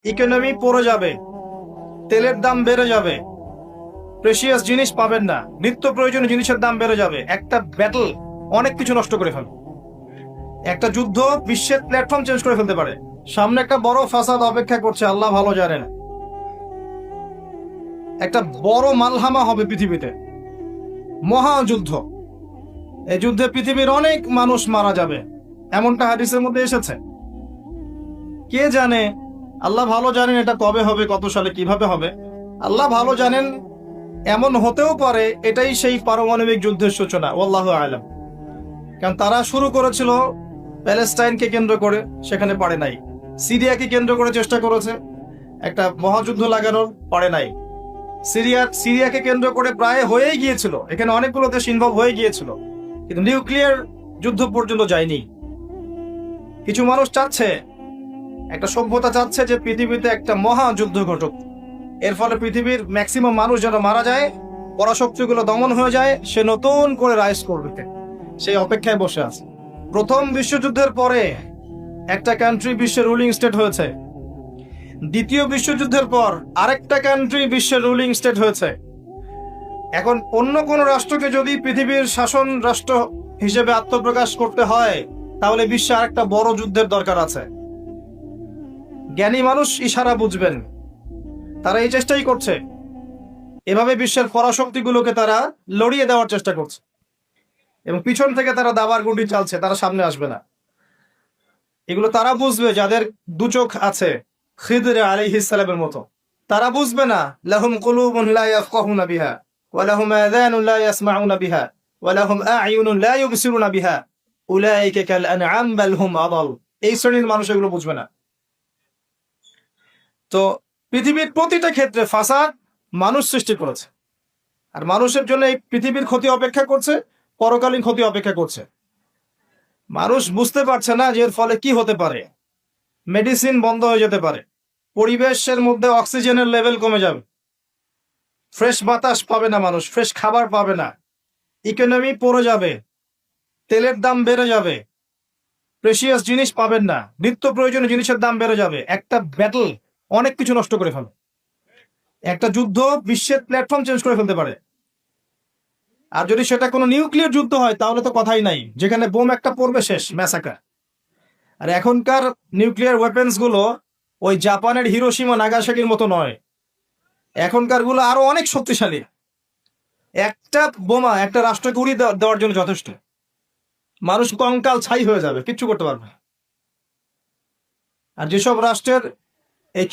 Economy পড়ে যাবে, তেলের দাম বেড়ে যাবে, প্রেশিয়াস জিনিস পাবেন না, নিত্য প্রয়োজনীয় জিনিসের দাম বেড়ে যাবে। একটা ব্যাটল অনেক কিছু নষ্ট করে ফেলবে। একটা যুদ্ধ বিশ্বের প্ল্যাটফর্ম চেঞ্জ করে ফেলতে পারে। সামনে একটা বড় ফাসাদ অপেক্ষা করছে, আল্লাহ ভালো জানেন। একটা বড় মালহামা হবে পৃথিবীতে, মহাযুদ্ধ। এই যুদ্ধে পৃথিবীর অনেক মানুষ মারা যাবে, এমনটা হাদিসের মধ্যে এসেছে। কে জানে, আল্লাহ ভালো জানেন এটা কবে হবে, কত সালে, কিভাবে হবে, আল্লাহ ভালো জানেন। এমন হতেও পারে এটাই সেই পারমাণবিক যুদ্ধের সূচনা, আল্লাহু আলাম। কারণ তারা শুরু করেছিল প্যালেস্টাইনকে কেন্দ্র করে, সেখানে পারে নাই। সিরিয়াকে কেন্দ্র করে চেষ্টা করেছে একটা মহাযুদ্ধ লাগানোর, পারে নাই। সিরিয়াকে কেন্দ্র করে প্রায় হয়েই গিয়েছিল, এখানে অনেকগুলো দেশ ইনভলভ হয়ে গিয়েছিল, কিন্তু নিউক্লিয়ার যুদ্ধ পর্যন্ত যায়নি। কিছু মানুষ চাচ্ছে, একটা সভ্যতা চাচ্ছে যে পৃথিবীতে একটা মহাযুদ্ধ ঘটুক, এর ফলে পৃথিবীর ম্যাক্সিমাম মানুষ যেন মারা যায়, পরাশক্তিগুলো দমন হয়ে যায়, সে নতুন করে রাইজ করবে, সেই অপেক্ষায় বসে আছে। প্রথম বিশ্বযুদ্ধের পরে একটা কান্ট্রি বিশ্বের রুলিং স্টেট হয়েছে, দ্বিতীয় বিশ্বযুদ্ধের পর আরেকটা কান্ট্রি বিশ্বের রুলিং স্টেট হয়েছে। এখন অন্য কোন রাষ্ট্রকে যদি পৃথিবীর শাসন রাষ্ট্র হিসেবে আত্মপ্রকাশ করতে হয়, তাহলে বিশ্বে আরেকটা বড় যুদ্ধের দরকার আছে। জ্ঞানী মানুষ ইশারা বুঝবেন, তারা এই চেষ্টাই করছে। এভাবে বিশ্বের পরাশক্তিগুলোকে তারা লড়িয়ে দেওয়ার চেষ্টা করছে, এবং পিছন থেকে তারা দাবার গুটি চালছে, তারা সামনে আসবে না। এগুলো তারা বুঝবে যাদের দু চোখ আছে, খিদর আলাইহিস সালামের মতো। তারা বুঝবে না, লাহুম কুলুবুন লা ইয়াফকাহুনা বিহা ওয়া লাহুম আযানুন লা ইয়াসমাউনা বিহা ওয়া লাহুম আ'য়ুনুন লা ইউবসিরুনা বিহা উলাইকা কাল আনআম বাল হুম আদাল। এই শ্রেণীর মানুষ এগুলো বুঝবে না। তো পৃথিবীর প্রতিটা ক্ষেত্রে ফাসাদ মানুষ সৃষ্টি করেছে, আর মানুষের জন্য এই পৃথিবীর ক্ষতি অপেক্ষা করছে, পরকালীন ক্ষতি অপেক্ষা করছে। মানুষ বুঝতে পারছে না যে এর ফলে কি হতে পারে। মেডিসিন বন্ধ হয়ে যেতে পারে, পরিবেশের মধ্যে অক্সিজেনের লেভেল কমে যাবে, ফ্রেশ বাতাস পাবে না মানুষ, ফ্রেশ খাবার পাবে না, ইকোনমি পড়ে যাবে, তেলের দাম বেড়ে যাবে, প্রেশিয়াস জিনিস পাবেন না, নিত্য প্রয়োজনীয় জিনিসের দাম বেড়ে যাবে। একটা ব্যাটল অনেক কিছু নষ্ট করে ফেলে। একটা যুদ্ধ বিশ্বের প্ল্যাটফর্ম চেঞ্জ করে ফেলতে পারে। আর যদি সেটা কোনো নিউক্লিয়ার যুদ্ধ হয়, তাহলে তো কথাই নাই, যেখানে বোম একটা পড়বে, শেষ, ম্যাসাকার। আর এখনকার নিউক্লিয়ার ওয়েপেন্স গুলো ওই জাপানের হিরোশিমা নাগাসাকির মতো নয়, এখনকার গুলো আরো অনেক শক্তিশালী। একটা বোমা একটা রাষ্ট্রকে উড়িয়ে দেওয়ার জন্য যথেষ্ট। মানুষ কঙ্কাল ছাই হয়ে যাবে, কিচ্ছু করতে পারবে না। আর যেসব রাষ্ট্রের এই